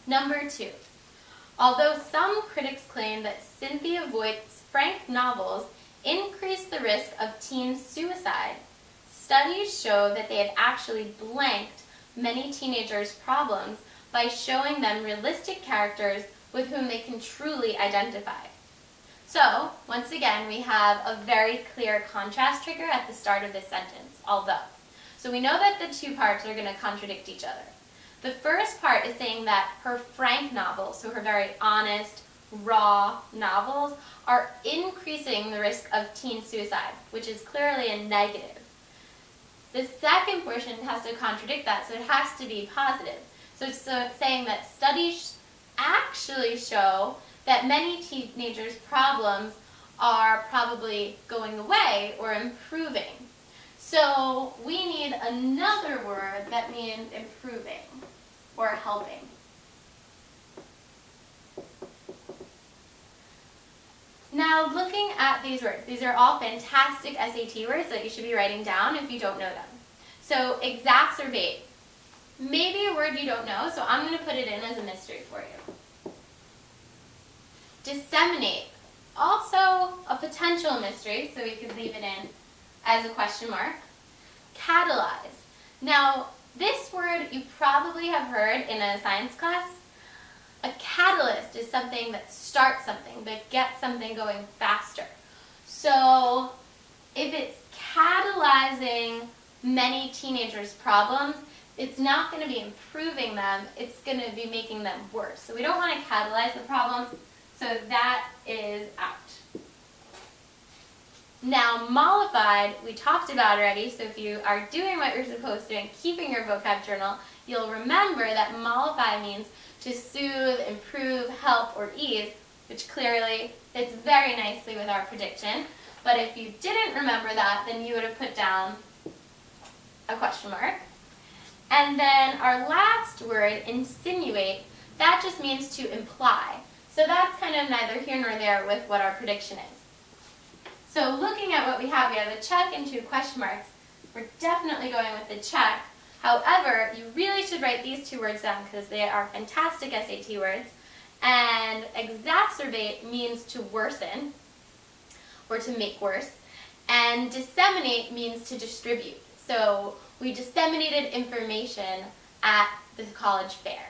Number 2. Although some critics claim that Cynthia Voigt's frank novels increase the risk of teen suicide, studies show that they have actually blanked many teenagers' problems by showing them realistic characters with whom they can truly identify. So, once again, we have a very clear contrast trigger at the start of this sentence, although. So we know that the two parts are going to contradict each other. The first part is saying that her frank novels, so her very honest, raw novels, are increasing the risk of teen suicide, which is clearly a negative. The second portion has to contradict that, so it has to be positive. So it's saying that studies actually show that many teenagers' problems are probably going away or improving. So we need another word that means improving or helping. Now looking at these words, these are all fantastic SAT words that you should be writing down if you don't know them. So exacerbate, maybe a word you don't know, so I'm going to put it in as a mystery for you. Disseminate, also a potential mystery, so we could leave it in as a question mark. Catalyze. Now, this word you probably have heard in a science class. A catalyst is something that starts something, that gets something going faster. So, if it's catalyzing many teenagers' problems, it's not going to be improving them, it's going to be making them worse. So we don't want to catalyze the problems, so that is out. Now, mollified, we talked about already, so if you are doing what you're supposed to and keeping your vocab journal, you'll remember that mollify means to soothe, improve, help, or ease, which clearly fits very nicely with our prediction. But if you didn't remember that, then you would have put down a question mark. And then our last word, insinuate, that just means to imply. So that's kind of neither here nor there with what our prediction is. So looking at what we have a check and 2 question marks. We're definitely going with the check. However, you really should write these 2 words down because they are fantastic SAT words. And exacerbate means to worsen or to make worse. And disseminate means to distribute. So we disseminated information at the college fair.